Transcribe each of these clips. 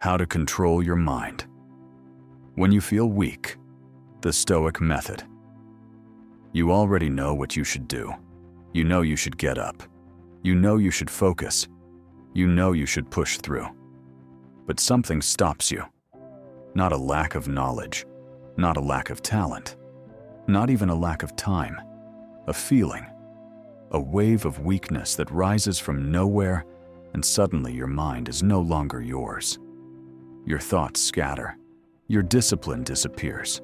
How to control your mind. When you feel weak, the Stoic Method. You already know what you should do. You know you should get up. You know you should focus. You know you should push through. But something stops you. Not a lack of knowledge, not a lack of talent, not even a lack of time. A feeling, a wave of weakness that rises from nowhere, and suddenly your mind is no longer yours. Your thoughts scatter, your discipline disappears,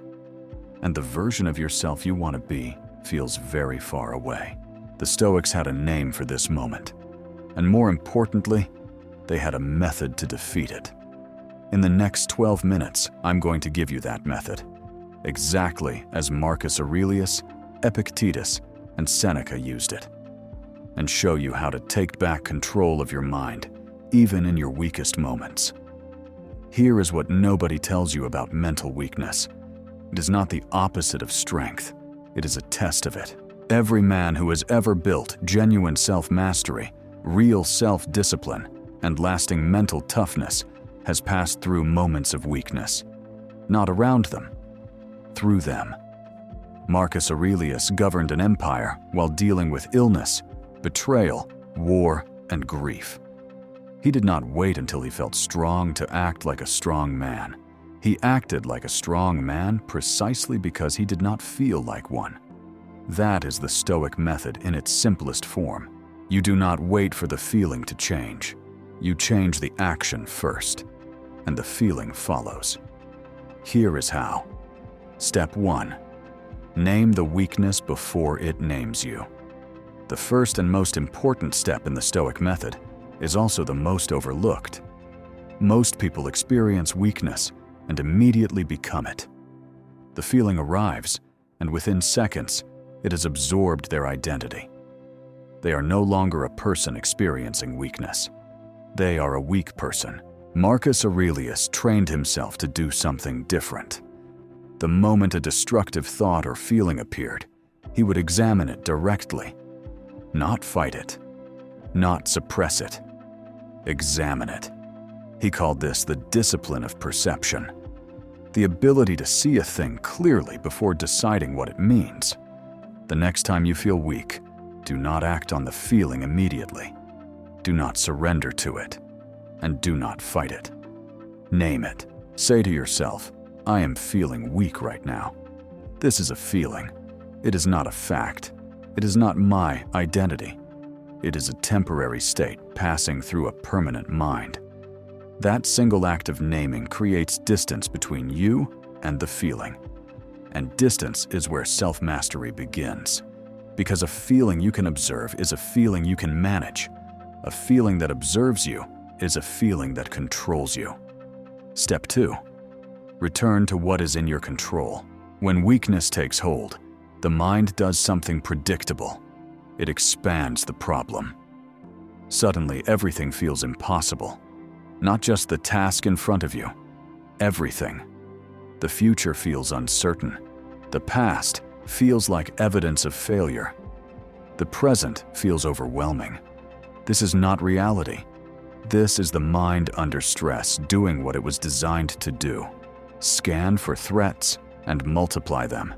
and the version of yourself you want to be feels very far away. The Stoics had a name for this moment, and more importantly, they had a method to defeat it. In the next 12 minutes, I'm going to give you that method, exactly as Marcus Aurelius, Epictetus, and Seneca used it, and show you how to take back control of your mind, even in your weakest moments. Here is what nobody tells you about mental weakness. It is not the opposite of strength. It is a test of it. Every man who has ever built genuine self-mastery, real self-discipline, and lasting mental toughness has passed through moments of weakness. Not around them, through them. Marcus Aurelius governed an empire while dealing with illness, betrayal, war, and grief. He did not wait until he felt strong to act like a strong man. He acted like a strong man precisely because he did not feel like one. That is the Stoic method in its simplest form. You do not wait for the feeling to change. You change the action first, and the feeling follows. Here is how. Step 1. Name the weakness before it names you. The first and most important step in the Stoic method is also the most overlooked. Most people experience weakness and immediately become it. The feeling arrives, and within seconds, it has absorbed their identity. They are no longer a person experiencing weakness. They are a weak person. Marcus Aurelius trained himself to do something different. The moment a destructive thought or feeling appeared, he would examine it directly. Not fight it, not suppress it. Examine it. He called this the discipline of perception. The ability to see a thing clearly before deciding what it means. The next time you feel weak, do not act on the feeling immediately. Do not surrender to it, and do not fight it. Name it. Say to yourself, I am feeling weak right now. This is a feeling. It is not a fact. It is not my identity. It is a temporary state passing through a permanent mind. That single act of naming creates distance between you and the feeling. And distance is where self-mastery begins. Because a feeling you can observe is a feeling you can manage. A feeling that observes you is a feeling that controls you. Step 2. Return to what is in your control. When weakness takes hold, the mind does something predictable. It expands the problem. Suddenly, everything feels impossible. Not just the task in front of you. Everything. The future feels uncertain. The past feels like evidence of failure. The present feels overwhelming. This is not reality. This is the mind under stress doing what it was designed to do. Scan for threats and multiply them.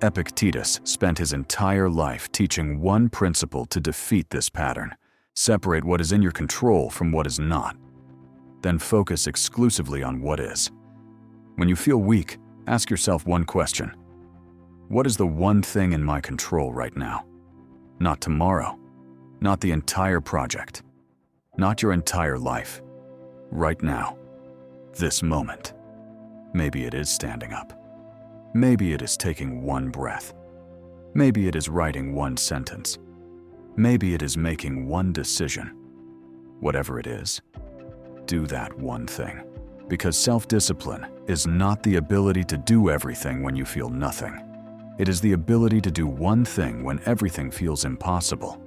Epictetus spent his entire life teaching one principle to defeat this pattern. Separate what is in your control from what is not. Then focus exclusively on what is. When you feel weak, ask yourself one question. What is the one thing in my control right now? Not tomorrow. Not the entire project. Not your entire life. Right now. This moment. Maybe it is standing up. Maybe it is taking one breath. Maybe it is writing one sentence. Maybe it is making one decision. Whatever it is, do that one thing. Because self-discipline is not the ability to do everything when you feel nothing. It is the ability to do one thing when everything feels impossible.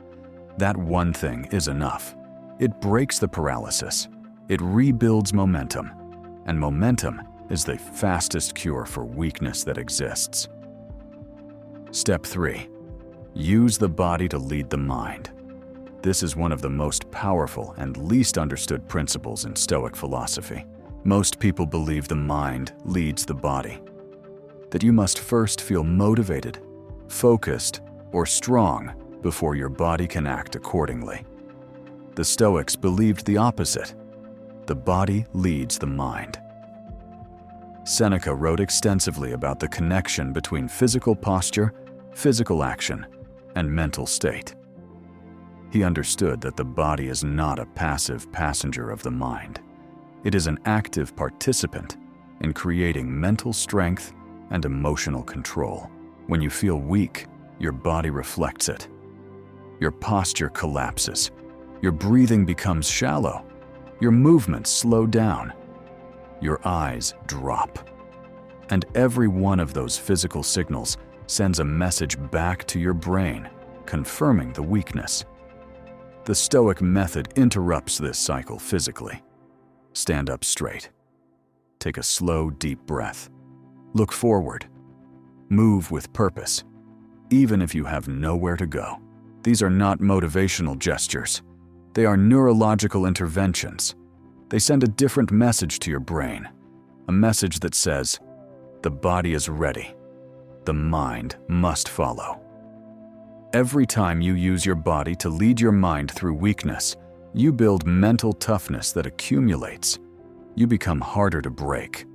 That one thing is enough. It breaks the paralysis. It rebuilds momentum. And momentum is the fastest cure for weakness that exists. Step 3. Use the body to lead the mind. This is one of the most powerful and least understood principles in Stoic philosophy. Most people believe the mind leads the body, that you must first feel motivated, focused, or strong before your body can act accordingly. The Stoics believed the opposite. The body leads the mind. Seneca wrote extensively about the connection between physical posture, physical action, and mental state. He understood that the body is not a passive passenger of the mind. It is an active participant in creating mental strength and emotional control. When you feel weak, your body reflects it. Your posture collapses. Your breathing becomes shallow. Your movements slow down. Your eyes drop. And every one of those physical signals sends a message back to your brain, confirming the weakness. The Stoic method interrupts this cycle physically. Stand up straight. Take a slow, deep breath. Look forward. Move with purpose, even if you have nowhere to go. These are not motivational gestures. They are neurological interventions. They send a different message to your brain, a message that says, the body is ready. The mind must follow. Every time you use your body to lead your mind through weakness, you build mental toughness that accumulates. You become harder to break.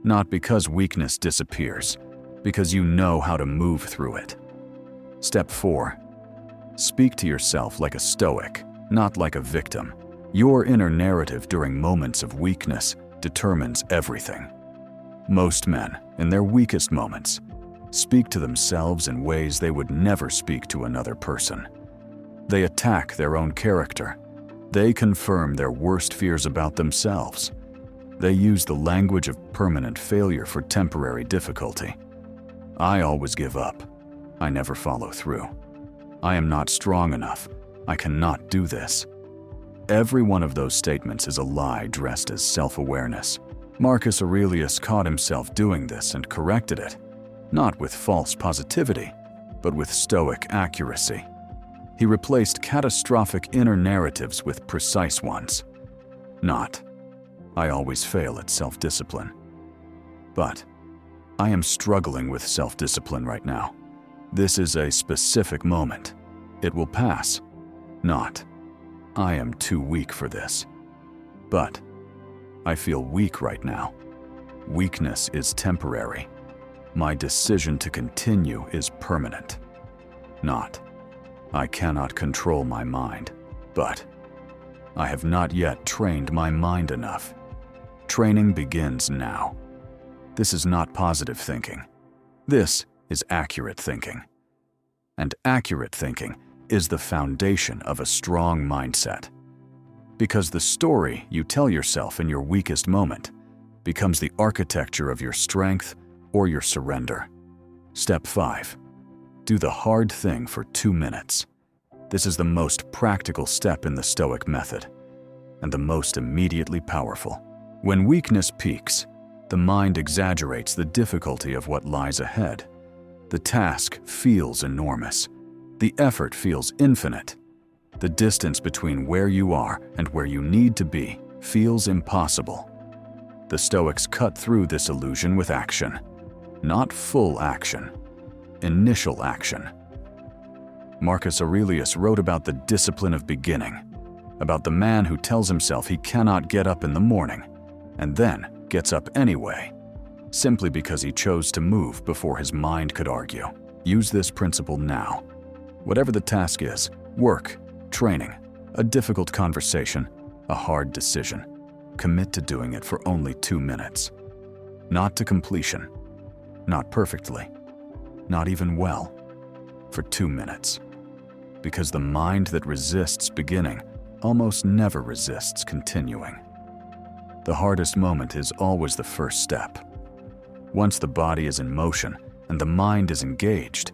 Not because weakness disappears, because you know how to move through it. Step 4. Speak to yourself like a Stoic, not like a victim. Your inner narrative during moments of weakness determines everything. Most men, in their weakest moments, speak to themselves in ways they would never speak to another person. They attack their own character. They confirm their worst fears about themselves. They use the language of permanent failure for temporary difficulty. I always give up. I never follow through. I am not strong enough. I cannot do this. Every one of those statements is a lie dressed as self-awareness. Marcus Aurelius caught himself doing this and corrected it, not with false positivity, but with Stoic accuracy. He replaced catastrophic inner narratives with precise ones. Not, I always fail at self-discipline, but I am struggling with self-discipline right now. This is a specific moment. It will pass. Not, I am too weak for this, but I feel weak right now. Weakness is temporary. My decision to continue is permanent. Not, I cannot control my mind, but I have not yet trained my mind enough. Training begins now. This is not positive thinking. This is accurate thinking. And accurate thinking is the foundation of a strong mindset. Because the story you tell yourself in your weakest moment becomes the architecture of your strength or your surrender. Step 5. Do the hard thing for 2 minutes. This is the most practical step in the Stoic method, and the most immediately powerful. When weakness peaks, the mind exaggerates the difficulty of what lies ahead. The task feels enormous. The effort feels infinite. The distance between where you are and where you need to be feels impossible. The Stoics cut through this illusion with action. Not full action, initial action. Marcus Aurelius wrote about the discipline of beginning, about the man who tells himself he cannot get up in the morning, and then gets up anyway, simply because he chose to move before his mind could argue. Use this principle now. Whatever the task is, work, training, a difficult conversation, a hard decision, commit to doing it for only 2 minutes. Not to completion, not perfectly, not even well, for 2 minutes. Because the mind that resists beginning almost never resists continuing. The hardest moment is always the first step. Once the body is in motion and the mind is engaged,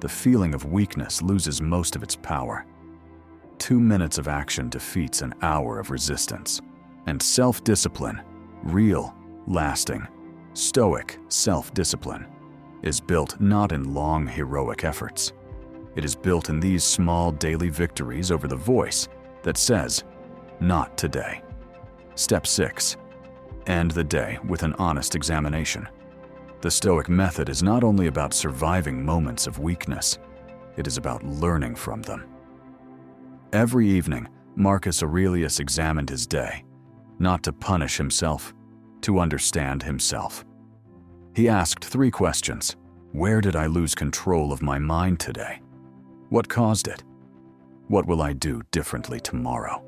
the feeling of weakness loses most of its power. 2 minutes of action defeats an hour of resistance. And self-discipline, real, lasting, Stoic self-discipline, is built not in long heroic efforts. It is built in these small daily victories over the voice that says, not today. Step 6. End the day with an honest examination. The Stoic method is not only about surviving moments of weakness, it is about learning from them. Every evening, Marcus Aurelius examined his day, not to punish himself, to understand himself. He asked 3 questions. Where did I lose control of my mind today? What caused it? What will I do differently tomorrow?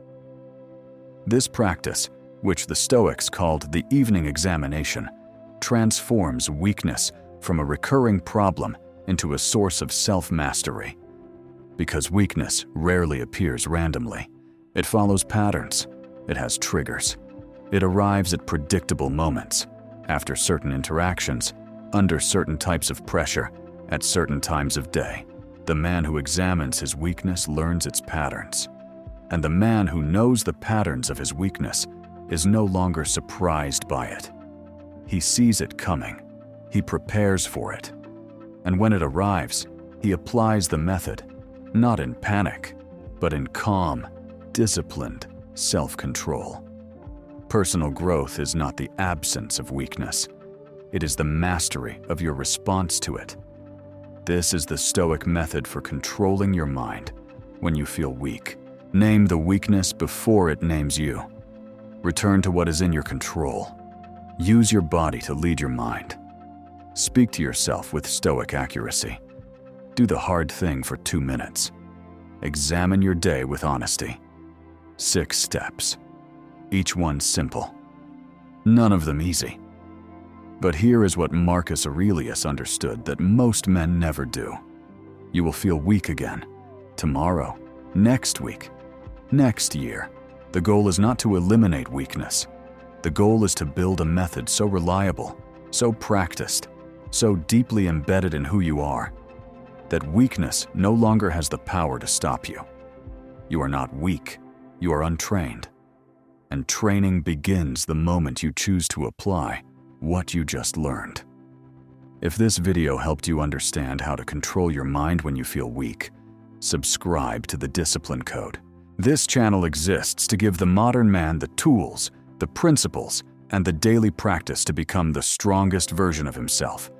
This practice, which the Stoics called the evening examination, transforms weakness from a recurring problem into a source of self-mastery. Because weakness rarely appears randomly, it follows patterns, it has triggers. It arrives at predictable moments, after certain interactions, under certain types of pressure, at certain times of day. The man who examines his weakness learns its patterns. And the man who knows the patterns of his weakness is no longer surprised by it. He sees it coming. He prepares for it. And when it arrives, he applies the method, not in panic, but in calm, disciplined self-control. Personal growth is not the absence of weakness. It is the mastery of your response to it. This is the Stoic method for controlling your mind when you feel weak. Name the weakness before it names you. Return to what is in your control. Use your body to lead your mind. Speak to yourself with Stoic accuracy. Do the hard thing for 2 minutes. Examine your day with honesty. 6 steps. Each one simple. None of them easy. But here is what Marcus Aurelius understood that most men never do. You will feel weak again. Tomorrow, next week, next year. The goal is not to eliminate weakness. The goal is to build a method so reliable, so practiced, so deeply embedded in who you are, that weakness no longer has the power to stop you. You are not weak, you are untrained. And training begins the moment you choose to apply what you just learned. If this video helped you understand how to control your mind when you feel weak, subscribe to the Discipline Code. This channel exists to give the modern man the tools, the principles, and the daily practice to become the strongest version of himself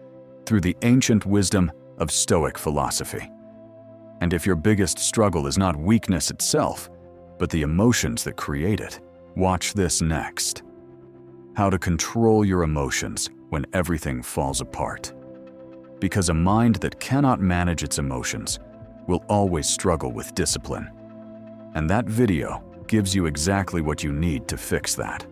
through the ancient wisdom of Stoic philosophy. And if your biggest struggle is not weakness itself, but the emotions that create it, watch this next. How to control your emotions when everything falls apart. Because a mind that cannot manage its emotions will always struggle with discipline. And that video gives you exactly what you need to fix that.